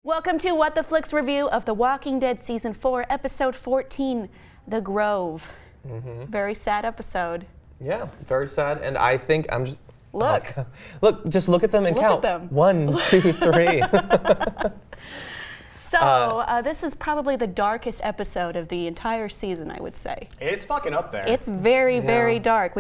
Welcome to What the Flicks review of The Walking Dead Season 4, Episode 14, The Grove. Very sad episode. Yeah, very sad, and I think I'm just... Look. Oh, look, just look at them and Look count. at them. 1, 2, 3. So, this is probably the darkest episode of the entire season, I would say. It's fucking up there. It's very, very dark.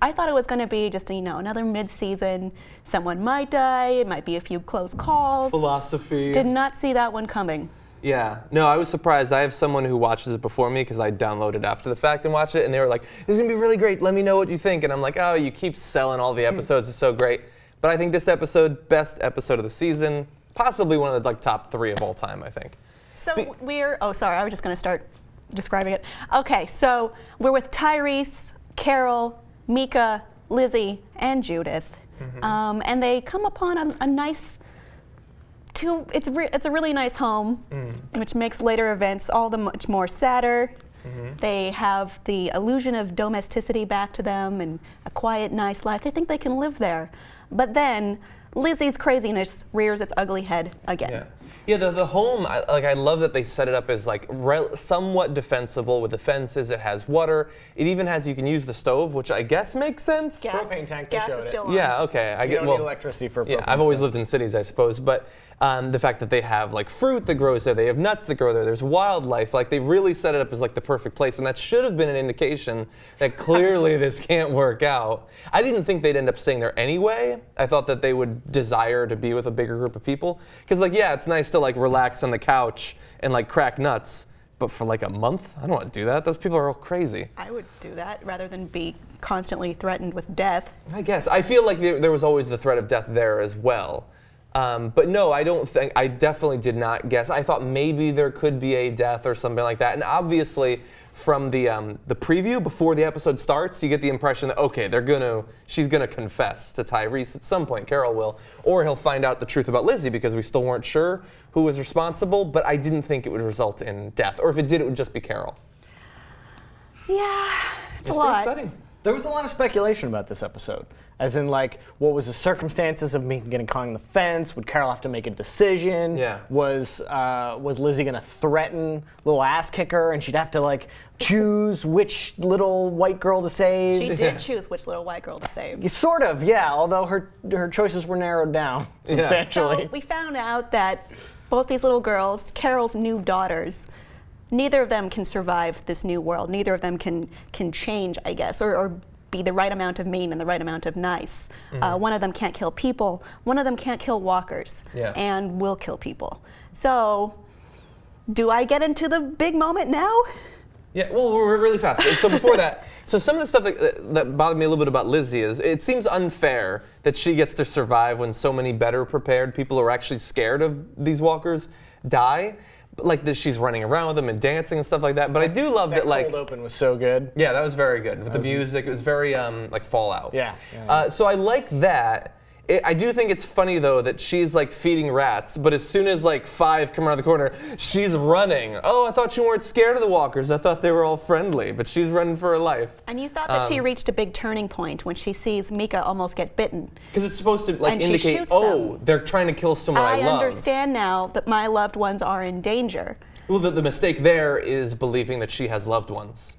I thought it was going to be just, another mid-season. Someone might die, it might be a few close calls. Philosophy. Did not see that one coming. Yeah, no, I was surprised. I have someone who watches it before me because I downloaded after the fact and watched it, and they were like, this is going to be really great, let me know what you think. And I'm like, oh, you keep selling all the episodes, it's so great. But I think this episode, best episode of the season, possibly one of the top 3 of all time, I think. So oh, sorry, I was just going to start describing it. Okay, so we're with Tyrese, Carol, Mika, Lizzie, and Judith. And they come upon a nice... It's a really nice home, which makes later events all the much more sadder. They have the illusion of domesticity back to them and a quiet, nice life. They think they can live there. But then Lizzie's craziness rears its ugly head again. Yeah, the home, I love that they set it up as somewhat defensible with the fences. It has water. It even has, you can use the stove, which I guess makes sense. Propane tank, gas is still on. Yeah, okay. You don't need electricity for propane. Yeah, I've always lived in cities, I suppose, but the fact that they have fruit that grows there, they have nuts that grow there, there's wildlife, they really set it up as the perfect place, and that should have been an indication that clearly this can't work out. I didn't think they'd end up staying there anyway. I thought that they would desire to be with a bigger group of people, because yeah, it's nice to relax on the couch and crack nuts, but for a month, I don't want to do that. Those people are all crazy. I would do that rather than be constantly threatened with death. I guess. I feel like there was always the threat of death there as well. But no, I definitely did not guess. I thought maybe there could be a death or something like that. And obviously from the preview before the episode starts, you get the impression that, okay, she's gonna confess to Tyrese at some point, Carol will, or he'll find out the truth about Lizzie because we still weren't sure who was responsible, but I didn't think it would result in death. Or if it did, it would just be Carol. Yeah, it's a pretty lot. Exciting. There was a lot of speculation about this episode. As in, what was the circumstances of Mika getting caught on the fence? Would Carol have to make a decision? Yeah. Was Lizzie going to threaten little ass kicker, and she'd have to choose which little white girl to save? She did choose which little white girl to save. Sort of, yeah. Although her choices were narrowed down substantially. So we found out that both these little girls, Carol's new daughters, neither of them can survive this new world. Neither of them can change, I guess, or be the right amount of mean and the right amount of nice. One of them can't kill people. One of them can't kill walkers and will kill people. So do I get into the big moment now? Yeah, well, we're really fast. So before that, so some of the stuff that bothered me a little bit about Lizzie is it seems unfair that she gets to survive when so many better prepared people who are actually scared of these walkers die. That she's running around with them and dancing and stuff like that. But I do love that cold open was so good. Yeah, that was very good. With the music, it was very Fallout. Yeah. So I like that. I do think it's funny though that she's feeding rats, but as soon as 5 come around the corner, she's running. Oh, I thought you weren't scared of the walkers. I thought they were all friendly, but she's running for her life. And you thought that she reached a big turning point when she sees Mika almost get bitten. Because it's supposed to and indicate, oh, they're trying to kill someone I love. I understand now that my loved ones are in danger. Well, the mistake there is believing that she has loved ones.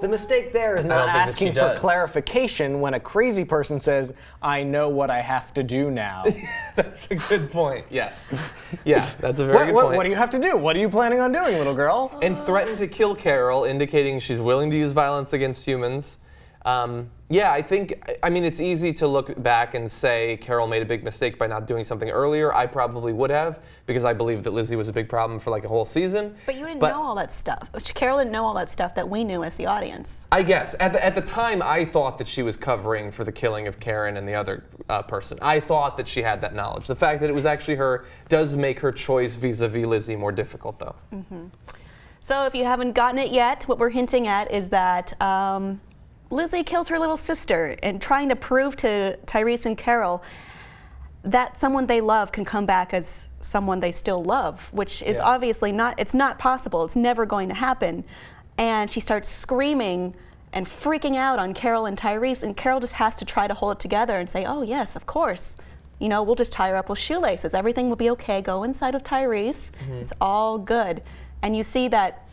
The mistake there is not asking for clarification when a crazy person says, I know what I have to do now. That's a good point, yes. Yeah, that's a very good point. What do you have to do? What are you planning on doing, little girl? And threatened to kill Carol, indicating she's willing to use violence against humans. Yeah, I mean, it's easy to look back and say Carol made a big mistake by not doing something earlier. I probably would have, because I believe that Lizzie was a big problem for a whole season. But you didn't know all that stuff. Carol didn't know all that stuff that we knew as the audience. I guess. At the time, I thought that she was covering for the killing of Karen and the other person. I thought that she had that knowledge. The fact that it was actually her does make her choice vis-a-vis Lizzie more difficult, though. So if you haven't gotten it yet, what we're hinting at is that Lizzie kills her little sister and trying to prove to Tyrese and Carol that someone they love can come back as someone they still love, which is obviously it's not possible. It's never going to happen. And she starts screaming and freaking out on Carol and Tyrese, and Carol just has to try to hold it together and say, oh yes, of course. we'll just tie her up with shoelaces. Everything will be okay. Go inside with Tyrese. It's all good. And you see that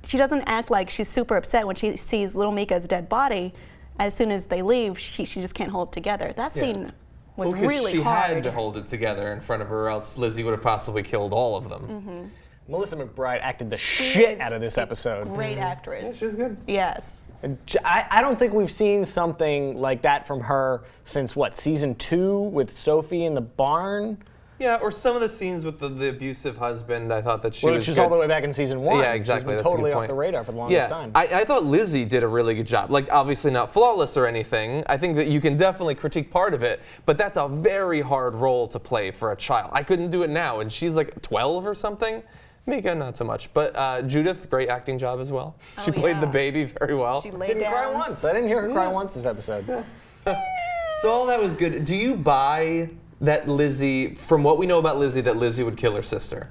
she doesn't act like she's super upset when she sees little Mika's dead body. As soon as they leave, she just can't hold it together. That scene was really she hard. had to hold it together in front of her, or else Lizzie would have possibly killed all of them. Melissa McBride acted the shit out of this a episode. Great actress. Yeah, she was good. Yes. I don't think we've seen something like that from her since, season 2 with Sophie in the barn? Yeah, or some of the scenes with the abusive husband, I thought that she was Which is good. all the way back in season 1. Yeah, exactly. She's been That's a good totally off point. the radar for the longest time. I thought Lizzie did a really good job. Like, obviously not flawless or anything. I think that you can definitely critique part of it, but that's a very hard role to play for a child. I couldn't do it now, and she's like 12 or something. Mika, not so much. But Judith, great acting job as well. She played the baby very well. She laid Didn't down. cry once. I didn't hear her cry once this episode. So all that was good. Do you buy that Lizzie, from what we know about Lizzie, that Lizzie would kill her sister?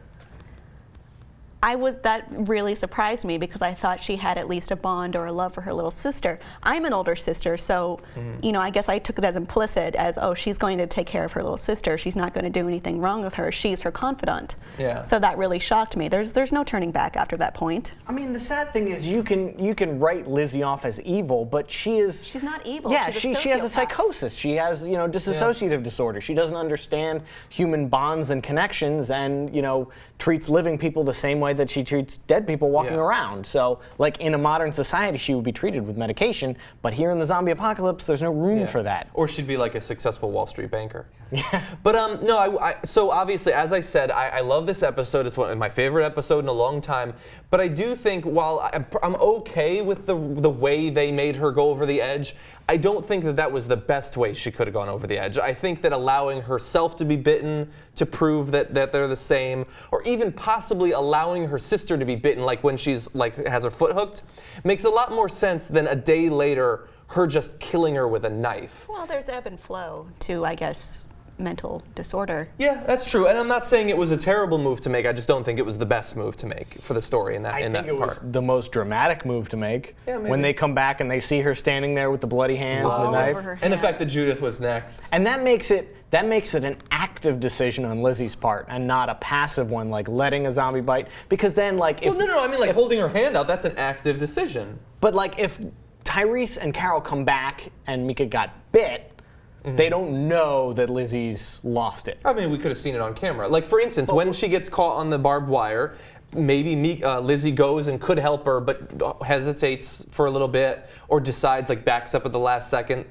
That really surprised me because I thought she had at least a bond or a love for her little sister. I'm an older sister, so, I guess I took it as implicit as, she's going to take care of her little sister. She's not going to do anything wrong with her. She's her confidant. Yeah. So that really shocked me. There's no turning back after that point. I mean, the sad thing is you can write Lizzie off as evil, but she's not evil. Yeah, She's a she has a sociopath. psychosis. She has, dissociative disorder. She doesn't understand human bonds and connections and, treats living people the same way that she treats dead people walking around. So, like, in a modern society, she would be treated with medication, but here in the zombie apocalypse, there's no room for that. Or she'd be like a successful Wall Street banker. Yeah. But no, so obviously, as I said, I love this episode. It's one of my favorite episodes in a long time. But I do think while I'm okay with the way they made her go over the edge, I don't think that was the best way she could have gone over the edge. I think that allowing herself to be bitten to prove that they're the same, or even possibly allowing her sister to be bitten, like when she's has her foot hooked, makes a lot more sense than a day later her just killing her with a knife. Well, there's ebb and flow to, I guess, mental disorder. Yeah, that's true. And I'm not saying it was a terrible move to make. I just don't think it was the best move to make for the story in that part. I think it was the most dramatic move to make. Yeah, maybe. When they come back and they see her standing there with the bloody hands and the All knife. over her And the fact hands. that Judith was next. And that makes it an active decision on Lizzie's part and not a passive one, like letting a zombie bite. Because then, like, if Well, no, I mean, holding her hand out, that's an active decision. but like if Tyrese and Carol come back and Mika got bit, they don't know that Lizzie's lost it. I mean, we could have seen it on camera. Like, for instance, when she gets caught on the barbed wire, maybe Lizzie goes and could help her, but hesitates for a little bit, or decides, backs up at the last second.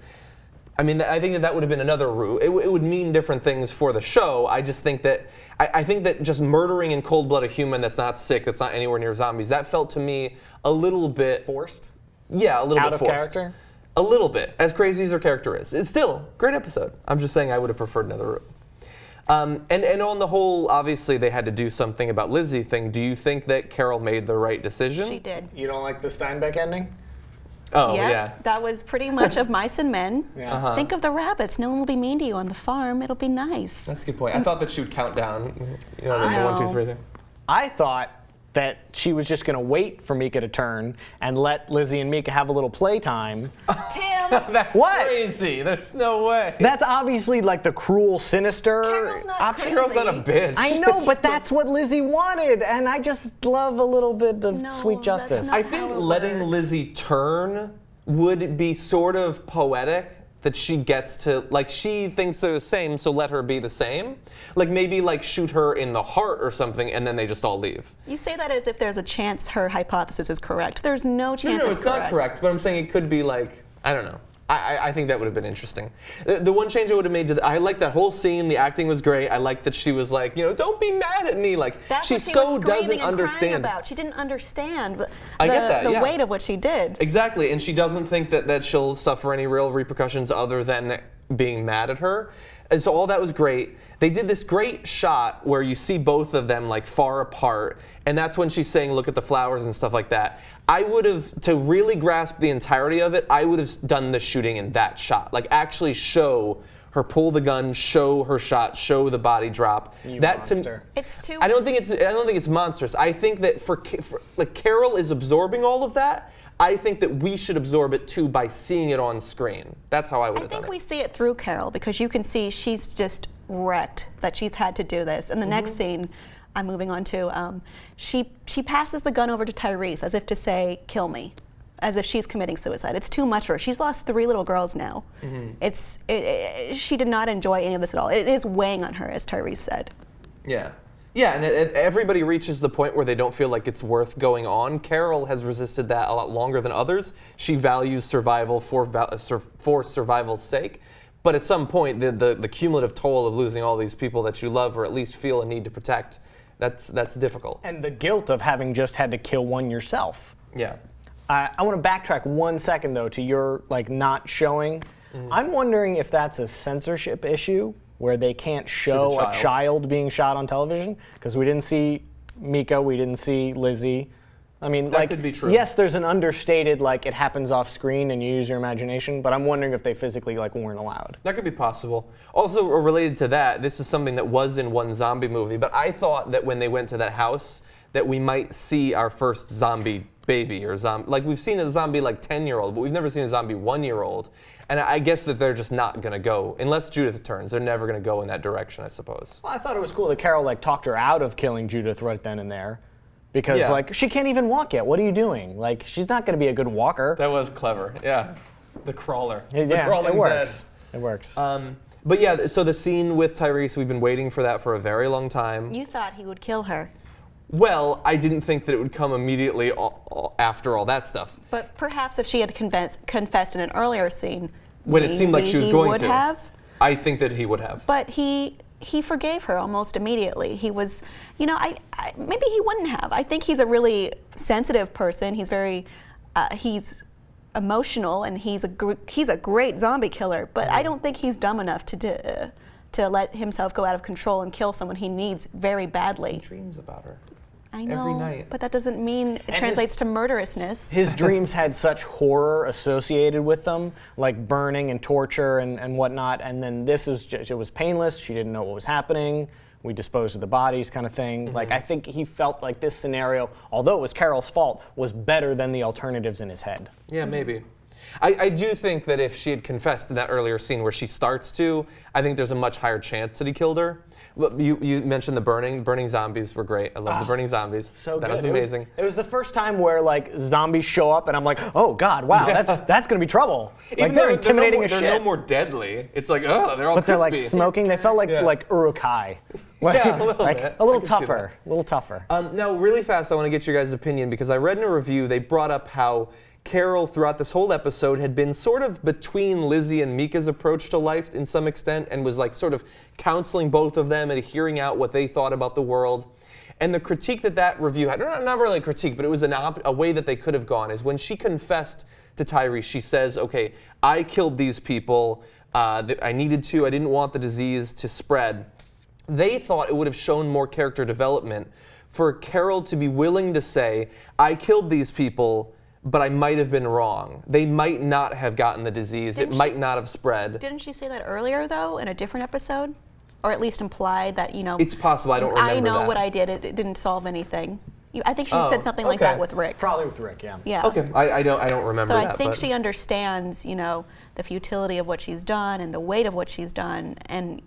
I mean, I think that would have been another route. It would mean different things for the show. I just think that, I think that just murdering in cold blood a human that's not sick, that's not anywhere near zombies, that felt to me a little bit... Forced? Yeah, a little Out bit of forced. character? A little bit, as crazy as her character is. It's still a great episode. I'm just saying I would have preferred another route. And on the whole, obviously they had to do something about Lizzie thing. Do you think that Carol made the right decision? She did. You don't like the Steinbeck ending? Oh, Yep, yeah. that was pretty much of Mice and Men. Yeah. Uh-huh. Think of the rabbits. No one will be mean to you on the farm. It'll be nice. That's a good point. I thought that she would count down, the I 1, 2, know. 3 there. I thought that she was just going to wait for Mika to turn and let Lizzie and Mika have a little playtime. Tim, That's What? crazy. There's no way. That's obviously like the cruel, sinister Carol's not option. crazy. Carol's not a bitch. I know, but that's what Lizzie wanted, and I just love a little bit of No, sweet that's justice. not I think how it letting works. Lizzie turn would be sort of poetic, that she gets to, she thinks they're the same, so let her be the same. Maybe shoot her in the heart or something, and then they just all leave. you say that as if there's a chance her hypothesis is correct. There's no chance No, it's it's correct. not correct, but I'm saying it could be I don't know. I think that would have been interesting. The one change I would have made I like that whole scene. The acting was great. I liked that she was don't be mad at me. That's she what she so was screaming doesn't and crying understand. about. She didn't understand I get that, the yeah. weight of what she did. Exactly, and she doesn't think that she'll suffer any real repercussions other than being mad at her. And so all that was great. They did this great shot where you see both of them far apart, and that's when she's saying, look at the flowers and stuff like that. I would have, to really grasp the entirety of it, I would have done the shooting in that shot. Actually show her pull the gun, show her shot, show the body drop. You that monster. It's too. I don't think it's monstrous. I think that for Carol is absorbing all of that. I think that we should absorb it too by seeing it on screen. That's how I would I have done think it. we see it through Carol because you can see she's just wrecked that she's had to do this. And the next scene, I'm moving on to, she passes the gun over to Tyrese as if to say, kill me, as if she's committing suicide. It's too much for her. She's lost 3 little girls now. She did not enjoy any of this at all. It is weighing on her, as Tyrese said. Yeah. Yeah, and everybody reaches the point where they don't feel like it's worth going on. Carol has resisted that a lot longer than others. She values survival for survival's sake. But at some point, the cumulative toll of losing all these people that you love or at least feel a need to protect, that's difficult. And the guilt of having just had to kill one yourself. Yeah. I want to backtrack 1 second, though, to your not showing. I'm wondering if that's a censorship issue where they can't show a child being shot on television, because we didn't see Mika, we didn't see Lizzie. I mean, that could be true. Yes, there's an understated, it happens off screen and you use your imagination, but I'm wondering if they physically, weren't allowed. That could be possible. Also, related to that, this is something that was in one zombie movie, but I thought that when they went to that house, that we might see our first zombie baby or zombie. We've seen a zombie 10-year-old, but we've never seen a zombie 1-year-old. And I guess that they're just not going to go, unless Judith turns, they're never going to go in that direction, I suppose. Well, I thought it was cool that Carol talked her out of killing Judith right then and there. Because she can't even walk yet. What are you doing? She's not going to be a good walker. That was clever, yeah. The crawler. Yeah, the crawling it works. Dead. It works. But yeah, so the scene with Tyrese, we've been waiting for that for a very long time. You thought he would kill her. Well, I didn't think that it would come immediately after all that stuff. But perhaps if she had confessed in an earlier scene, when it seemed like she was going would to. Have. I think that he would have. But he forgave her almost immediately. He was, maybe he wouldn't have. I think he's a really sensitive person. He's very, he's emotional, and he's a great zombie killer. But I don't think he's dumb enough to let himself go out of control and kill someone he needs very badly. He dreams about her. I know, every night. But that doesn't mean it translates to murderousness. His dreams had such horror associated with them, like burning and torture and whatnot. And then it was painless. She didn't know what was happening. We disposed of the bodies, kind of thing. I think he felt like this scenario, although it was Carol's fault, was better than the alternatives in his head. Yeah, maybe. I do think that if she had confessed in that earlier scene where she starts to, I think there's a much higher chance that he killed her. You mentioned the burning zombies were great. I love the burning zombies. So that good. was amazing. It was the first time where zombies show up and I'm like, oh God, wow, that's gonna be trouble. Even they're intimidating as shit. They're no more deadly. It's they're all but crispy. They're smoking. They felt like Uruk-hai. Yeah, a little bit. A little tougher. A little tougher. Now, really fast, I want to get your guys' opinion because I read in a review they brought up how Carol, throughout this whole episode, had been sort of between Lizzie and Mika's approach to life in some extent and was sort of counseling both of them and hearing out what they thought about the world. And the critique that review had, not really a critique, but it was a way that they could have gone, is when she confessed to Tyrese, she says, okay, I killed these people, I needed to, I didn't want the disease to spread. They thought it would have shown more character development for Carol to be willing to say, I killed these people, but I might have been wrong. They might not have gotten the disease. It might not have spread. Didn't she say that earlier, though, in a different episode? Or at least implied that, It's possible. I don't remember that. I know what I did. It didn't solve anything. I think she said something like that with Rick. Probably with Rick, yeah. Yeah. Okay. I don't remember that. So I think she understands, the futility of what she's done and the weight of what she's done. And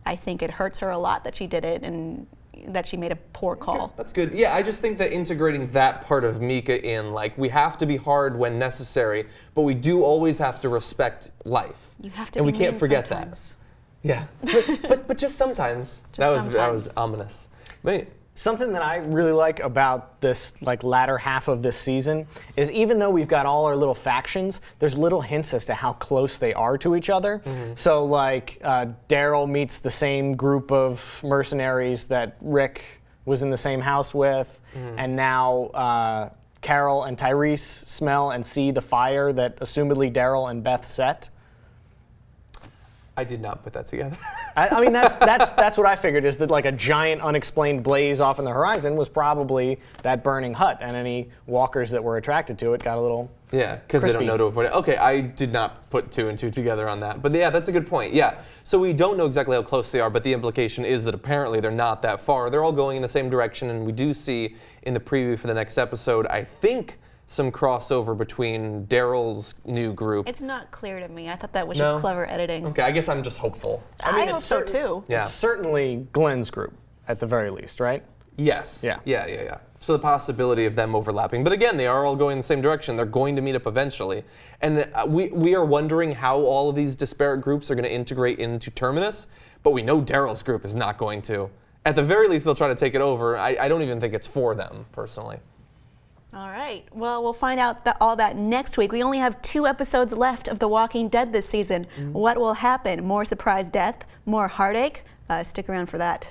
I think it hurts her a lot that she did it and that she made a poor call. Okay, that's good. Yeah, I just think that integrating that part of Mika in, we have to be hard when necessary, but we do always have to respect life. You have to and be we can't mean forget sometimes. that. Yeah, but just sometimes. That was ominous. But Something that I really like about this latter half of this season is even though we've got all our little factions, there's little hints as to how close they are to each other. So Daryl meets the same group of mercenaries that Rick was in the same house with, and now Carol and Tyrese smell and see the fire that assumedly Daryl and Beth set. I did not put that together. I mean, that's what I figured, is that a giant unexplained blaze off in the horizon was probably that burning hut, and any walkers that were attracted to it got a little because they don't know to avoid it. Okay, I did not put 2 and 2 together on that. But yeah, that's a good point. Yeah, so we don't know exactly how close they are, but the implication is that apparently they're not that far. They're all going in the same direction, and we do see in the preview for the next episode, I think some crossover between Daryl's new group. It's not clear to me. I thought that was No? just clever editing. Okay, I guess I'm just hopeful. I it's hope so too. Yeah. It's certainly Glenn's group, at the very least, right? Yes. Yeah. Yeah. So the possibility of them overlapping. But again, they are all going in the same direction. They're going to meet up eventually. And we are wondering how all of these disparate groups are going to integrate into Terminus, but we know Daryl's group is not going to. At the very least, they'll try to take it over. I don't even think it's for them, personally. All right. Well, we'll find out all that next week. We only have 2 episodes left of The Walking Dead this season. What will happen? More surprise death? More heartache? Stick around for that.